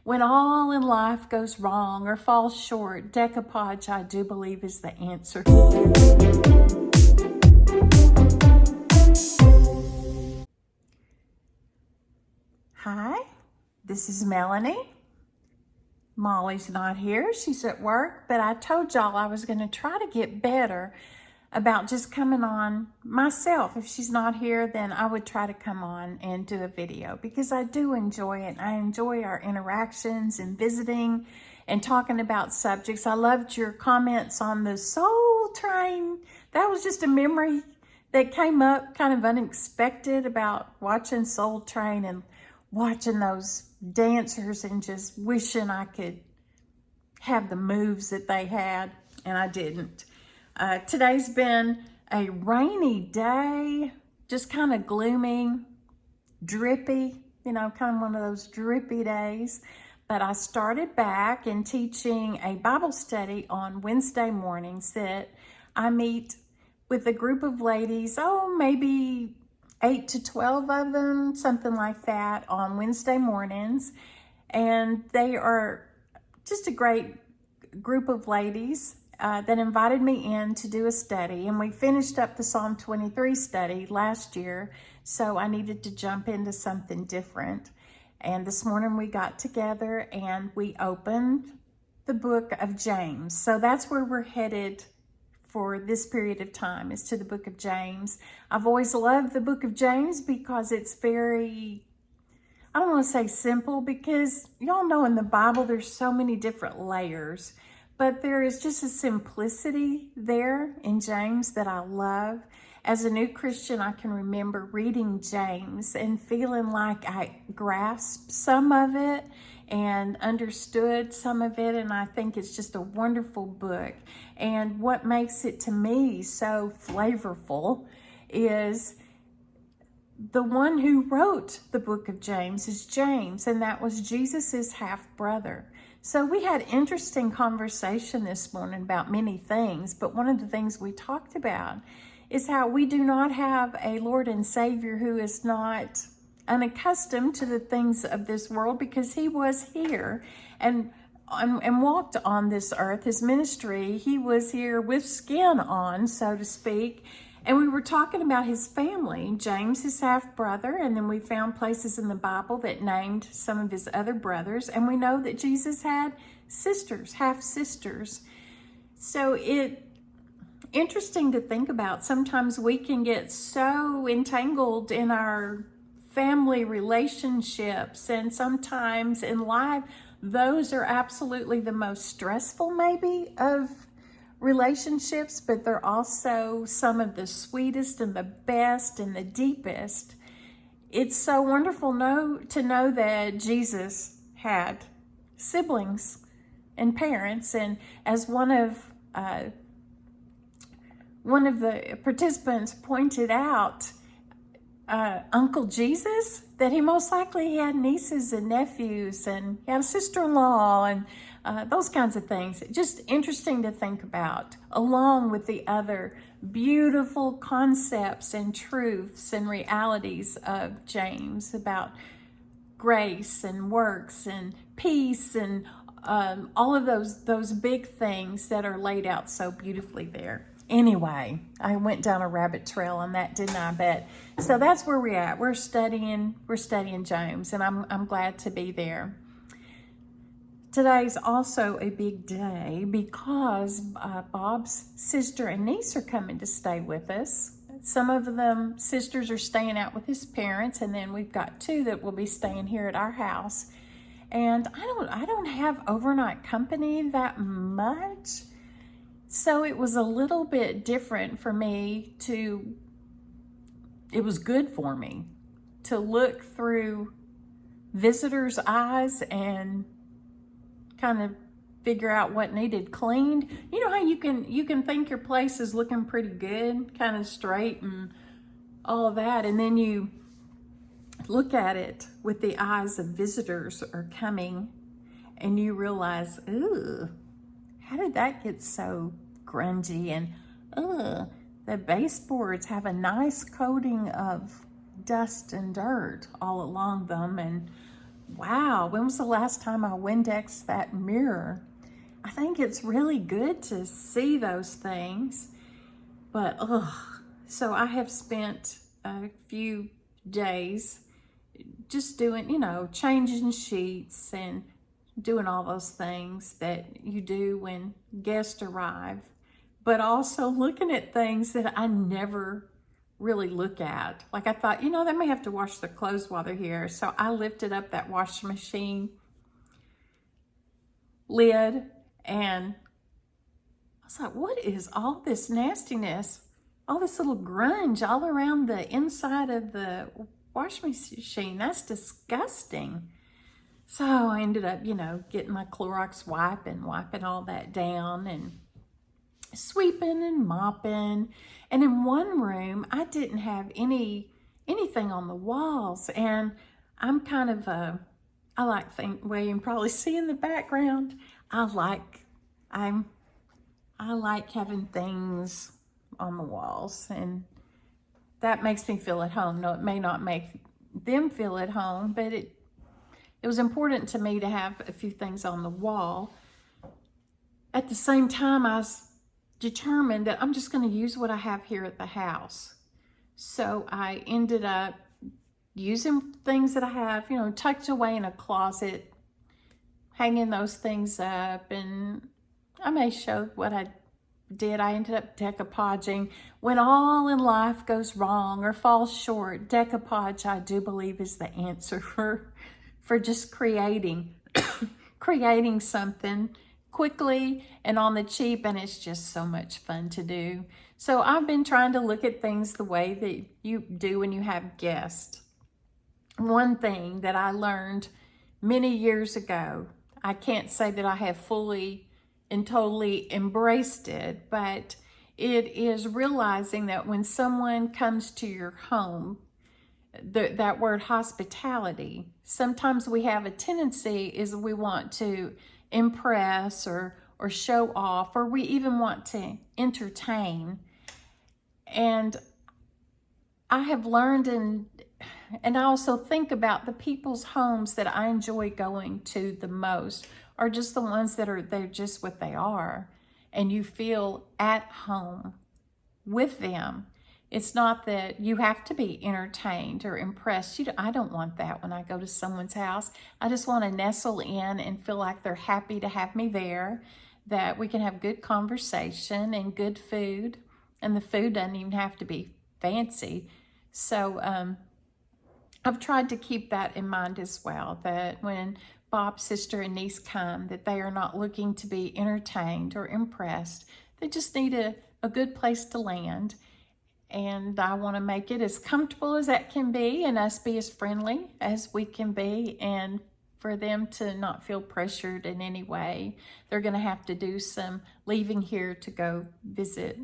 When all in life goes wrong or falls short, decoupage, I do believe, is the answer. Hi, this is Melony. Molly's not here. She's at work, but I told y'all I was going to try to get better about just coming on myself. If she's not here, then I would try to come on and do a video because I do enjoy it. I enjoy our interactions and visiting and talking about subjects. I loved your comments on the Soul Train. That was just a memory that came up kind of unexpected about watching Soul Train and watching those dancers and just wishing I could have the moves that they had, and I didn't. Today's been a rainy day, just kind of gloomy, drippy, kind of one of those drippy days. But I started back in teaching a Bible study on Wednesday mornings that I meet with a group of ladies, maybe 8 to 12 of them, something like that, on Wednesday mornings. And they are just a great group of ladies that invited me in to do a study. And we finished up the Psalm 23 study last year, so I needed to jump into something different. And this morning we got together and we opened the book of James. So that's where we're headed for this period of time, is to the book of James. I've always loved the book of James because it's very, I don't want to say simple, because y'all know in the Bible there's so many different layers, but there is just a simplicity there in James that I love. As a new Christian, I can remember reading James and feeling like I grasped some of it and understood some of it, and I think it's just a wonderful book. And what makes it to me so flavorful is the one who wrote the book of James is James, and that was Jesus's half-brother. So we had interesting conversation this morning about many things, but one of the things we talked about is how we do not have a Lord and Savior who is not unaccustomed to the things of this world, because he was here and walked on this earth. His ministry, he was here with skin on, so to speak. And we were talking about his family, James, his half-brother, and then we found places in the Bible that named some of his other brothers. And we know that Jesus had sisters, half-sisters. So interesting to think about. Sometimes we can get so entangled in our family relationships, and sometimes in life, those are absolutely the most stressful maybe of relationships, but they're also some of the sweetest and the best and the deepest. It's so wonderful to know that Jesus had siblings and parents, and as one of the participants pointed out, Uncle Jesus, that he most likely had nieces and nephews, and he had a sister-in-law, and those kinds of things. Just interesting to think about, along with the other beautiful concepts and truths and realities of James about grace and works and peace and all of those big things that are laid out so beautifully there. Anyway, I went down a rabbit trail on that, didn't I? Bet. So that's where we're at. We're studying James, and I'm glad to be there. Today's also a big day because Bob's sister and niece are coming to stay with us. Some of them sisters are staying out with his parents, and then we've got 2 that will be staying here at our house. And I don't have overnight company that much. So it was a little bit different for me it was good for me to look through visitors' eyes and kind of figure out what needed cleaned. You know how you can think your place is looking pretty good, kind of straight and all of that, and then you look at it with the eyes of visitors are coming, and you realize, ooh, how did that get so grungy? And the baseboards have a nice coating of dust and dirt all along them, and wow, when was the last time I Windexed that mirror? I think it's really good to see those things, but so I have spent a few days just doing, changing sheets and doing all those things that you do when guests arrive, but also looking at things that I never really look at. Like I thought, they may have to wash their clothes while they're here. So I lifted up that washing machine lid and I was like, what is all this nastiness? All this little grunge all around the inside of the washing machine. That's disgusting. So I ended up, getting my Clorox wipe and wiping all that down and sweeping and mopping. And in one room, I didn't have anything on the walls. And I'm kind of I like well, you can probably see in the background, I like having things on the walls, and that makes me feel at home. No, it may not make them feel at home, but it was important to me to have a few things on the wall. At the same time, I was determined that I'm just going to use what I have here at the house. So I ended up using things that I have, tucked away in a closet, hanging those things up, and I may show what I did. I ended up decoupaging. When all in life goes wrong or falls short, decoupage, I do believe, is the answer for just creating something quickly and on the cheap, and it's just so much fun to do. So I've been trying to look at things the way that you do when you have guests. One thing that I learned many years ago, I can't say that I have fully and totally embraced it, but it is realizing that when someone comes to your home, that word hospitality, sometimes we have a tendency is we want to impress or show off, or we even want to entertain. And I have learned, and I also think about the people's homes that I enjoy going to the most are just the ones they're just what they are, and you feel at home with them. It's not that you have to be entertained or impressed. I don't want that when I go to someone's house. I just want to nestle in and feel like they're happy to have me there, that we can have good conversation and good food. And the food doesn't even have to be fancy. So I've tried to keep that in mind as well, that when Bob's sister and niece come, that they are not looking to be entertained or impressed. They just need a good place to land. And I want to make it as comfortable as that can be, and us be as friendly as we can be, and for them to not feel pressured in any way. They're going to have to do some leaving here to go visit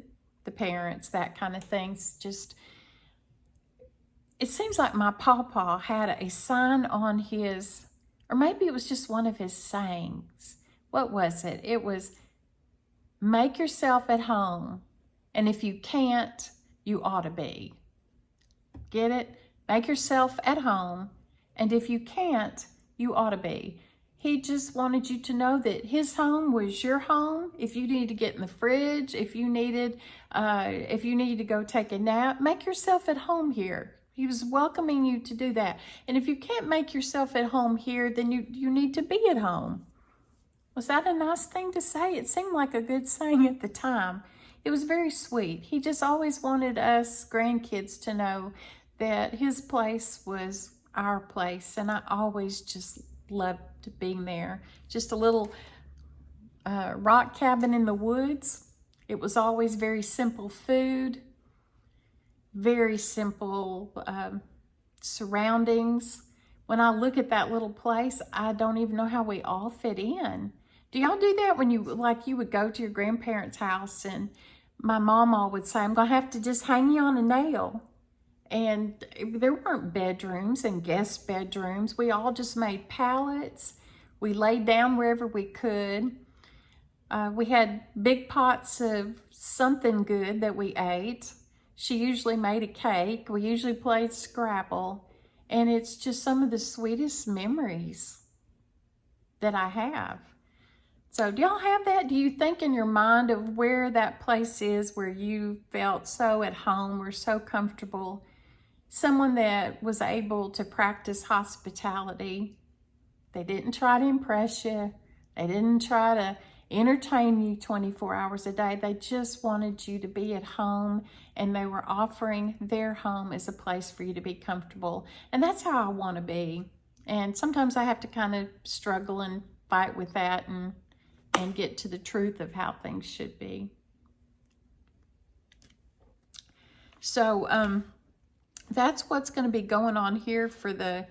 the parents, that kind of things. Just, it seems like my pawpaw had a sign on his, or maybe it was just one of his sayings. What was it? It was, make yourself at home, and if you can't, you ought to be. Get it? Make yourself at home, and if you can't, you ought to be. He just wanted you to know that his home was your home. If you needed to get in the fridge, if you needed to go take a nap, make yourself at home here. He was welcoming you to do that. And if you can't make yourself at home here, then you need to be at home. Was that a nice thing to say? It seemed like a good saying at the time. It was very sweet. He just always wanted us grandkids to know that his place was our place. And I always just loved being there. Just a little rock cabin in the woods. It was always very simple food, very simple surroundings. When I look at that little place, I don't even know how we all fit in. Do y'all do that when you would go to your grandparents' house, and my mama would say, I'm going to have to just hang you on a nail. And there weren't bedrooms and guest bedrooms. We all just made pallets. We laid down wherever we could. We had big pots of something good that we ate. She usually made a cake. We usually played Scrabble. And it's just some of the sweetest memories that I have. So do y'all have that? Do you think in your mind of where that place is where you felt so at home or so comfortable? Someone that was able to practice hospitality. They didn't try to impress you. They didn't try to entertain you 24 hours a day. They just wanted you to be at home, and they were offering their home as a place for you to be comfortable. And that's how I want to be. And sometimes I have to kind of struggle and fight with that and get to the truth of how things should be. So that's what's going to be going on here for the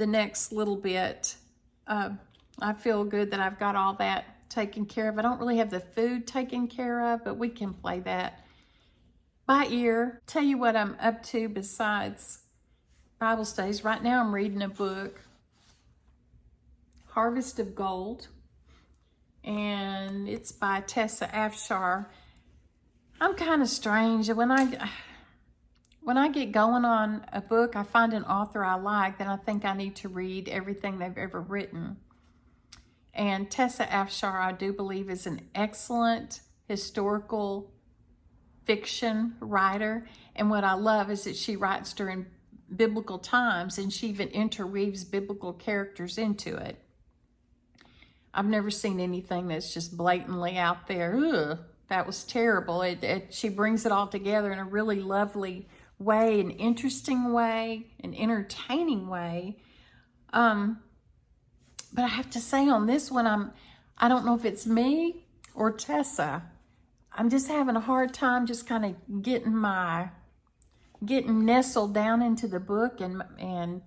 next little bit. I feel good that I've got all that taken care of. I don't really have the food taken care of, but we can play that by ear. Tell you what I'm up to besides Bible studies. Right now I'm reading a book, Harvest of Gold, and it's by Tessa Afshar. I'm kind of strange. When I get going on a book, I find an author I like, then I think I need to read everything they've ever written. And Tessa Afshar, I do believe, is an excellent historical fiction writer. And what I love is that she writes during biblical times, and she even interweaves biblical characters into it. I've never seen anything that's just blatantly out there. Ugh, that was terrible. She brings it all together in a really lovely way, an interesting way, an entertaining way. But I have to say on this one, I don't know if it's me or Tessa. I'm just having a hard time just kind of getting nestled down into the book and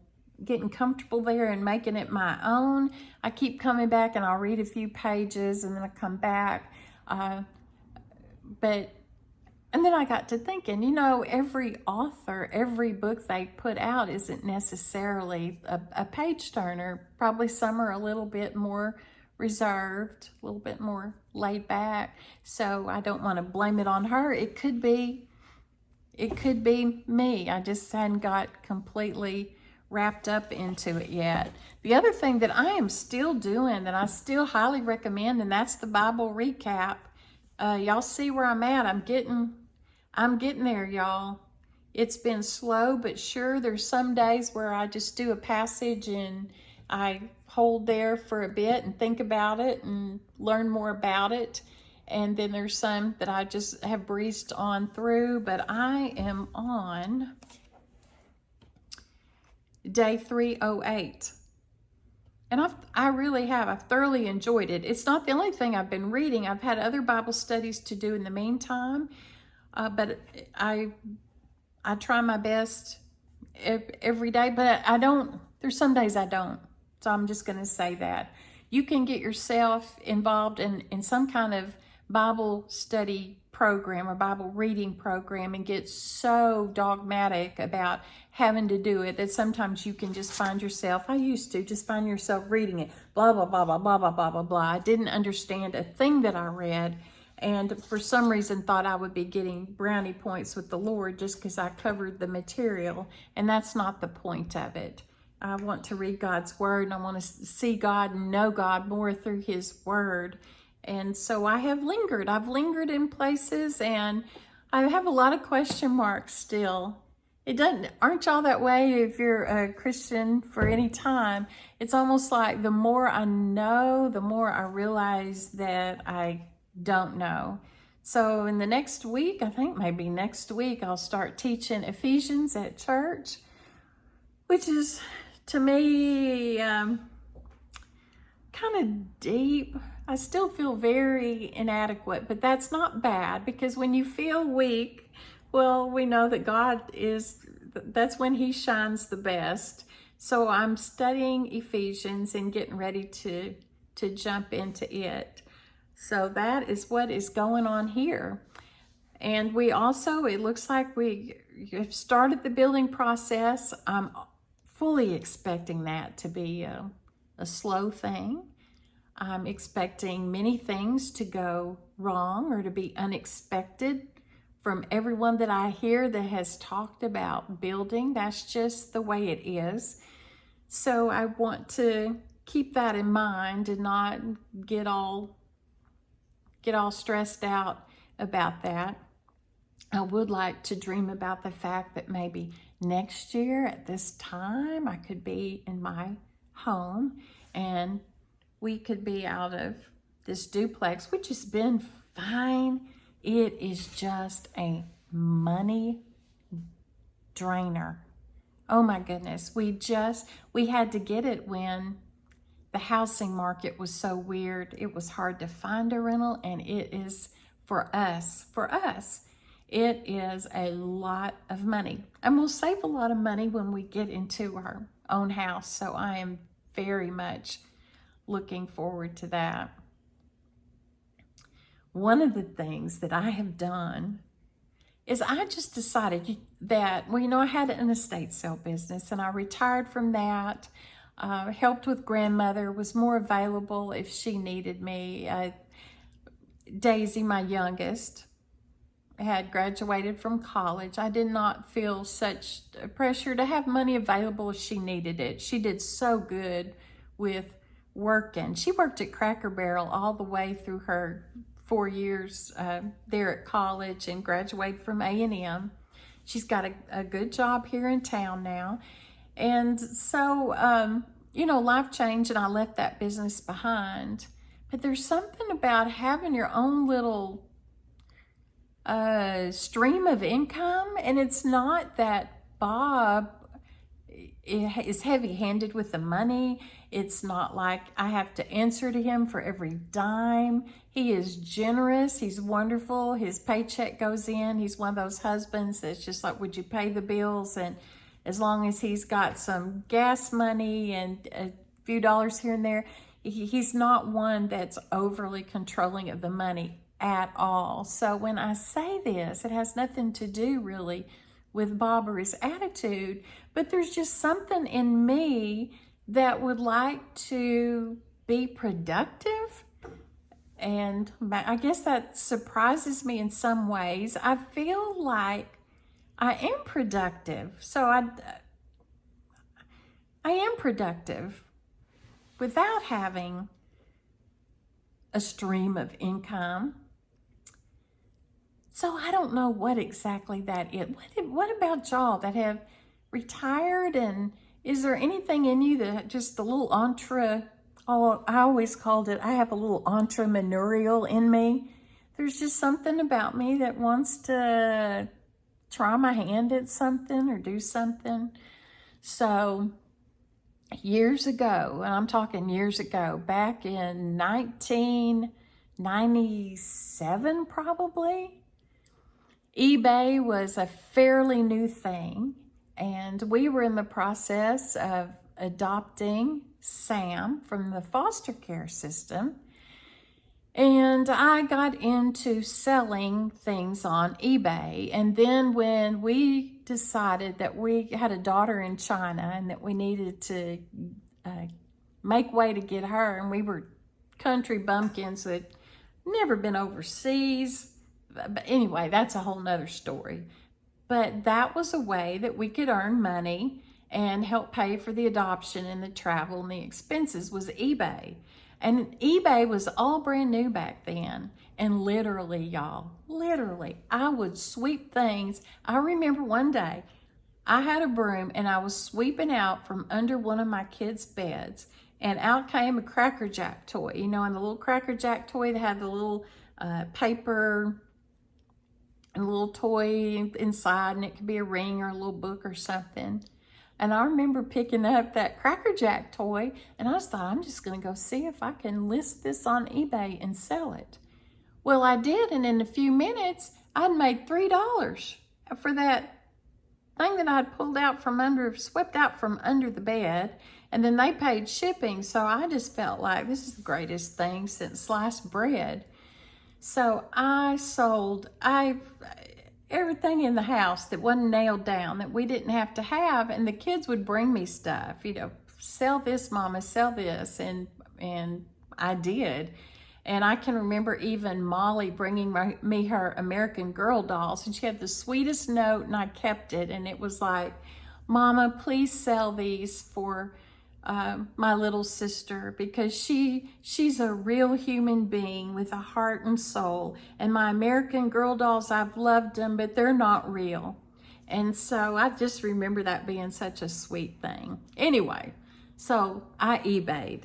getting comfortable there and making it my own. I keep coming back and I'll read a few pages and then I come back. And then I got to thinking, you know, every author, every book they put out isn't necessarily a page turner. Probably some are a little bit more reserved, a little bit more laid back. So I don't want to blame it on her. It could be me. I just hadn't got completely wrapped up into it yet. The other thing that I am still doing that I still highly recommend, and that's the Bible recap. Y'all see where I'm at. I'm getting there, y'all. It's been slow but sure. There's some days where I just do a passage and I hold there for a bit and think about it and learn more about it. And then there's some that I just have breezed on through. But I am on day 308. And I really have. I've thoroughly enjoyed it. It's not the only thing I've been reading. I've had other Bible studies to do in the meantime. But I try my best every day. But I don't. There's some days I don't. So I'm just going to say that. You can get yourself involved in some kind of Bible study program or Bible reading program and get so dogmatic about having to do it that sometimes you can just find yourself, I used to just find yourself reading it, blah, blah, blah, blah, blah, blah, blah, blah, blah. I didn't understand a thing that I read, and for some reason thought I would be getting brownie points with the Lord just because I covered the material, and that's not the point of it. I want to read God's word, and I want to see God and know God more through his word. And so I have lingered. I've lingered in places, and I have a lot of question marks still. Aren't y'all that way if you're a Christian for any time? It's almost like the more I know, the more I realize that I don't know. So in the next week, I think maybe next week, I'll start teaching Ephesians at church, which is, to me, kind of deep. I still feel very inadequate, but that's not bad, because when you feel weak, well, we know that that's when he shines the best. So I'm studying Ephesians and getting ready to jump into it. So that is what is going on here. And we also, it looks like we have started the building process. I'm fully expecting that to be a slow thing. I'm expecting many things to go wrong or to be unexpected from everyone that I hear that has talked about building. That's just the way it is. So I want to keep that in mind and not get all stressed out about that. I would like to dream about the fact that maybe next year at this time I could be in my home and we could be out of this duplex, which has been fine. It is just a money drainer. Oh my goodness. We had to get it when the housing market was so weird. It was hard to find a rental, and it is for us, it is a lot of money. And we'll save a lot of money when we get into our own house. So I am very much looking forward to that. One of the things that I have done is I just decided that, well, you know, I had an estate sale business and I retired from that. Helped with grandmother, was more available if she needed me. Daisy, my youngest, had graduated from college. I did not feel such pressure to have money available if she needed it. She did so good with working. She worked at Cracker Barrel all the way through her 4 years there at college and graduated from A&M. She's got a good job here in town now. And so, you know, life changed and I left that business behind. But there's something about having your own little stream of income. And it's not that Bob is heavy-handed with the money. It's not like I have to answer to him for every dime. He is generous. He's wonderful. His paycheck goes in. He's one of those husbands that's just like, would you pay the bills? And as long as he's got some gas money and a few dollars here and there, he's not one that's overly controlling of the money at all. So when I say this, it has nothing to do really with Bob or his attitude, but there's just something in me that would like to be productive. And I guess that surprises me in some ways. I feel like I am productive. So I am productive without having a stream of income. So I don't know what exactly that is. What about y'all that have retired? And is there anything in you that just a little I always called it, I have a little entrepreneurial in me. There's just something about me that wants to try my hand at something or do something. So years ago, and I'm talking years ago, back in 1997 probably, eBay was a fairly new thing, and we were in the process of adopting Sam from the foster care system, and I got into selling things on eBay. And then when we decided that we had a daughter in China and that we needed to make way to get her, and we were country bumpkins that never been overseas. But anyway, that's a whole nother story. But that was a way that we could earn money and help pay for the adoption and the travel and the expenses was eBay. And eBay was all brand new back then. And literally, y'all, I would sweep things. I remember one day I had a broom and I was sweeping out from under one of my kids' beds, and out came a Cracker Jack toy. You know, and the little Cracker Jack toy that had the little paper and a little toy inside, and it could be a ring or a little book or something. And I remember picking up that Cracker Jack toy, and I just thought, I'm just going to go see if I can list this on eBay and sell it. Well, I did, and in a few minutes, I'd made $3 for that thing that I'd swept out from under the bed, and then they paid shipping. So I just felt like this is the greatest thing since sliced bread. So I sold everything in the house that wasn't nailed down, that we didn't have to have, and the kids would bring me stuff, you know, sell this, Mama, sell this, and I did. And I can remember even Molly bringing me her American Girl dolls, and she had the sweetest note, and I kept it. And it was like, Mama, please sell these for my little sister, because she's a real human being with a heart and soul. And my American Girl dolls, I've loved them, but they're not real. And so I just remember that being such a sweet thing. Anyway, so I eBayed.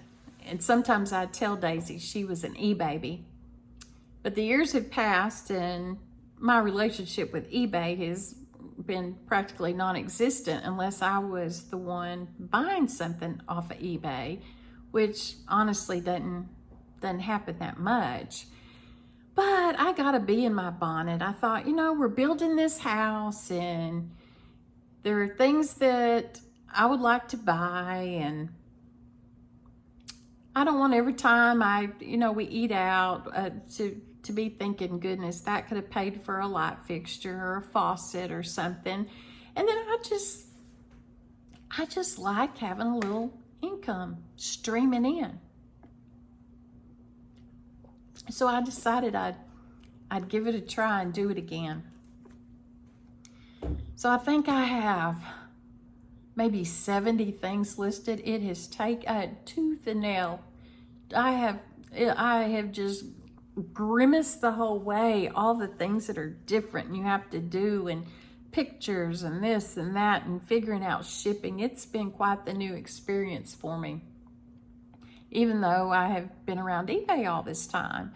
And sometimes I'd tell Daisy she was an eBaby. But the years have passed, and my relationship with eBay has been practically non-existent unless I was the one buying something off of eBay, which honestly doesn't happen that much. But I got a bee in my bonnet. I thought, we're building this house, and there are things that I would like to buy, and I don't want every time we eat out to be thinking, goodness, that could have paid for a light fixture or a faucet or something. And then I just like having a little income streaming in. So I decided I'd give it a try and do it again. So I think I have maybe 70 things listed. It has taken tooth and nail. I have just grimaced the whole way, all the things that are different you have to do, and pictures and this and that, and figuring out shipping. It's been quite the new experience for me, even though I have been around eBay all this time.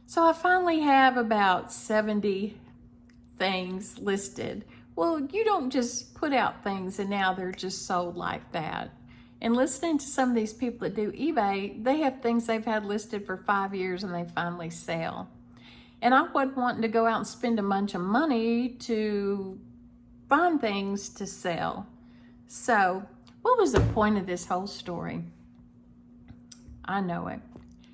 So I finally have about 70 things listed. Well, you don't just put out things and now they're just sold like that. And listening to some of these people that do eBay, they have things they've had listed for 5 years and they finally sell. And I wasn't wanting to go out and spend a bunch of money to find things to sell. So what was the point of this whole story? I know it.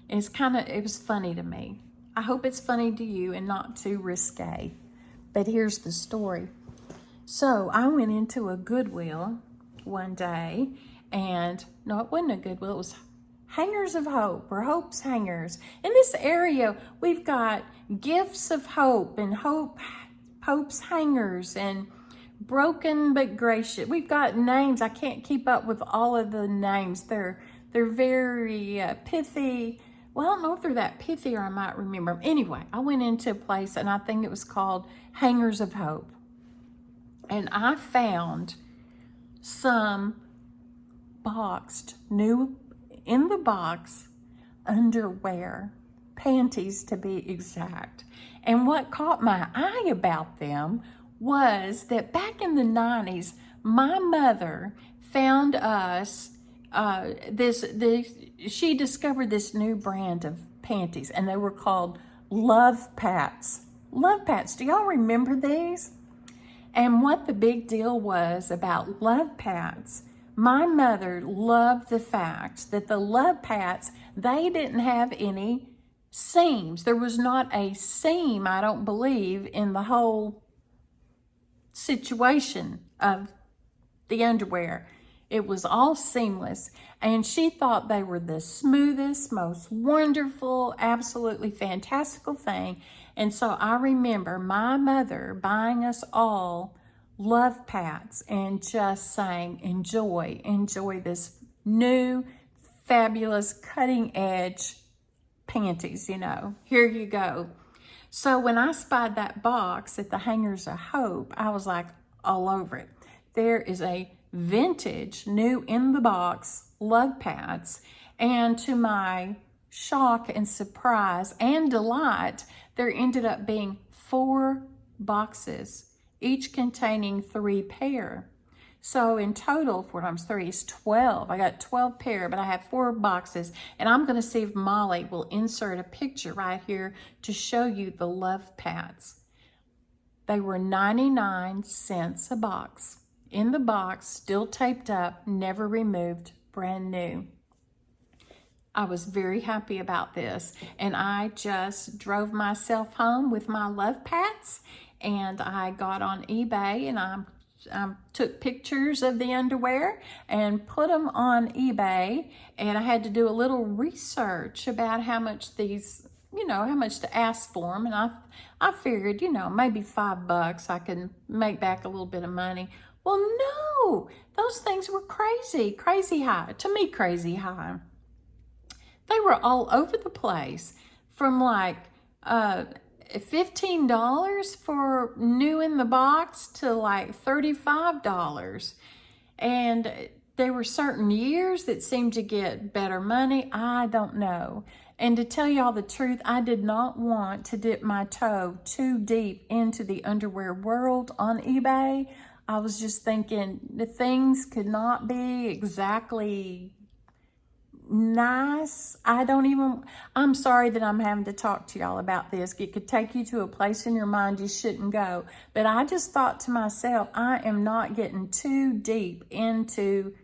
It was funny to me. I hope it's funny to you and not too risque. But here's the story. So I went into a Goodwill one day, and no, it wasn't a Goodwill, it was Hangers of Hope, or Hope's Hangers. In this area, we've got Gifts of Hope and Hope's Hangers and Broken but Gracious. We've got names. I can't keep up with all of the names. They're very pithy. Well, I don't know if they're that pithy, or I might remember them. Anyway, I went into a place, and I think it was called Hangers of Hope. And I found some boxed, new in the box, underwear, panties to be exact. And what caught my eye about them was that back in the 90s, my mother found us she discovered this new brand of panties, and they were called Lovepats. Lovepats, do y'all remember these? And what the big deal was about Lovepats, my mother loved the fact that the Lovepats, they didn't have any seams. There was not a seam, I don't believe, in the whole situation of the underwear. It was all seamless, and she thought they were the smoothest, most wonderful, absolutely fantastical thing. And so I remember my mother buying us all Lovepats and just saying, enjoy this new, fabulous, cutting edge panties, here you go. So when I spied that box at the Hangers of Hope, I was like all over it. There is a vintage, new in the box Lovepats, and to my shock and surprise and delight, there ended up being 4 boxes, each containing 3 pair. So in total, 4 times 3 is 12. I got 12 pair, but I have 4 boxes, and I'm going to see if Molly will insert a picture right here to show you the Lovepats. They were 99 cents a box. In the box, still taped up, never removed, brand new. I was very happy about this, and I just drove myself home with my Lovepats, and I got on eBay, and I took pictures of the underwear and put them on eBay, and I had to do a little research about how much these, how much to ask for them, and I figured, maybe $5 I could make back a little bit of money. Well, no, those things were crazy high, to me crazy high. They were all over the place, from like $15 for new in the box to like $35. And there were certain years that seemed to get better money. I don't know. And to tell y'all the truth, I did not want to dip my toe too deep into the underwear world on eBay. I was just thinking the things could not be exactly nice. I'm sorry that I'm having to talk to y'all about this. It could take you to a place in your mind you shouldn't go. But I just thought to myself, I am not getting too deep into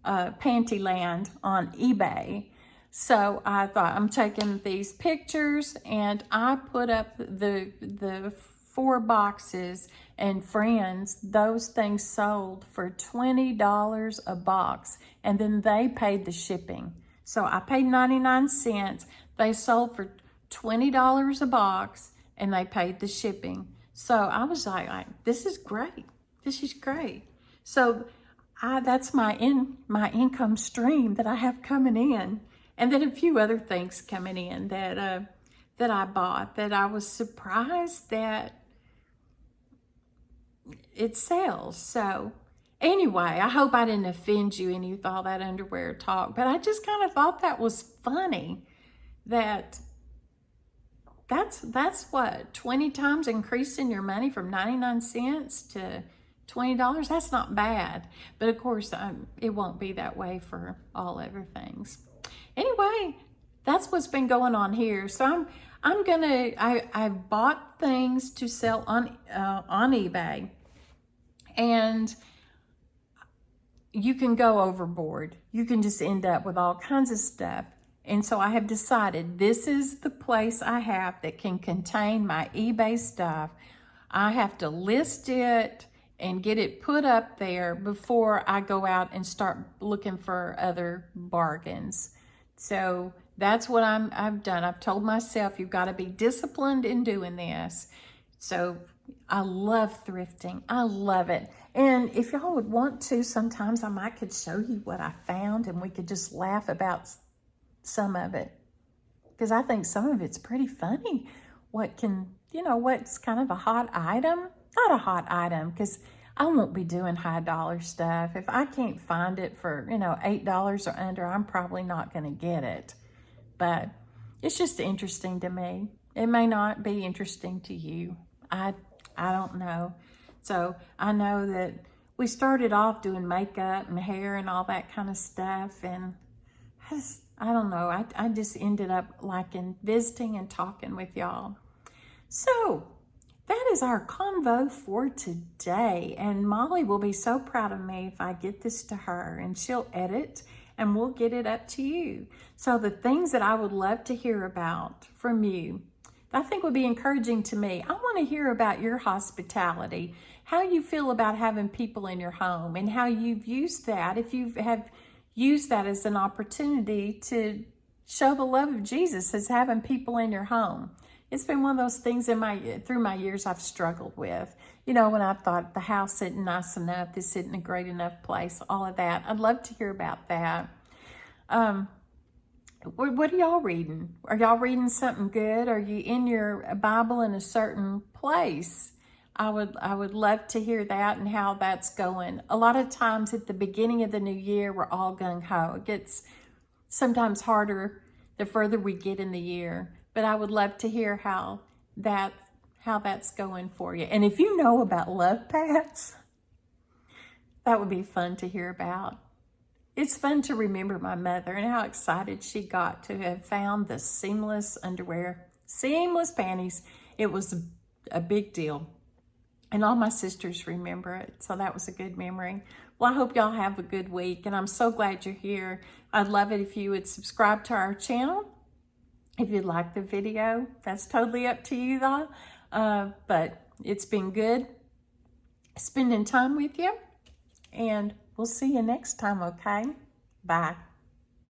panty land on eBay. So I thought, I'm taking these pictures, and I put up the 4 boxes, and friends, those things sold for $20 a box, and then they paid the shipping. So I paid 99 cents. They sold for $20 a box, and they paid the shipping. So I was like, this is great. This is great. So that's my income stream that I have coming in. And then a few other things coming in that I bought that I was surprised that it sells. So anyway, I hope I didn't offend you any with all that underwear talk, but I just kind of thought that was funny, that's what, 20 times increasing your money from 99 cents to $20. That's not bad. But of course, it won't be that way for all other things. Anyway, that's what's been going on here. So I bought things to sell on eBay, and you can go overboard. You can just end up with all kinds of stuff. And so I have decided this is the place I have that can contain my eBay stuff. I have to list it and get it put up there before I go out and start looking for other bargains. So that's what I've done. I've told myself, you've got to be disciplined in doing this. So I love thrifting. I love it. And if y'all would want to, sometimes I could show you what I found, and we could just laugh about some of it, because I think some of it's pretty funny. What's kind of a hot item? Not a hot item, because I won't be doing high dollar stuff. If I can't find it for, $8 or under, I'm probably not going to get it. But it's just interesting to me. It may not be interesting to you. I don't know. So I know that we started off doing makeup and hair and all that kind of stuff. And I don't know. I just ended up liking visiting and talking with y'all. So that is our convo for today. And Molly will be so proud of me if I get this to her, and she'll edit and we'll get it up to you. So the things that I would love to hear about from you, I think would be encouraging to me. I want to hear about your hospitality, how you feel about having people in your home, and how you've used that, if you have used that as an opportunity to show the love of Jesus, as having people in your home. It's been one of those things through my years I've struggled with. When I thought the house isn't nice enough, this isn't a great enough place, all of that. I'd love to hear about that. What are y'all reading? Are y'all reading something good? Are you in your Bible in a certain place? I would love to hear that and how that's going. A lot of times at the beginning of the new year, we're all gung-ho. It gets sometimes harder the further we get in the year. But I would love to hear how that's going for you. And if you know about Lovepats, that would be fun to hear about. It's fun to remember my mother and how excited she got to have found the seamless underwear, seamless panties. It was a big deal. And all my sisters remember it. So that was a good memory. Well, I hope y'all have a good week. And I'm so glad you're here. I'd love it if you would subscribe to our channel. If you like the video, that's totally up to you though. But it's been good. spending time with you. And we'll see you next time, okay? Bye.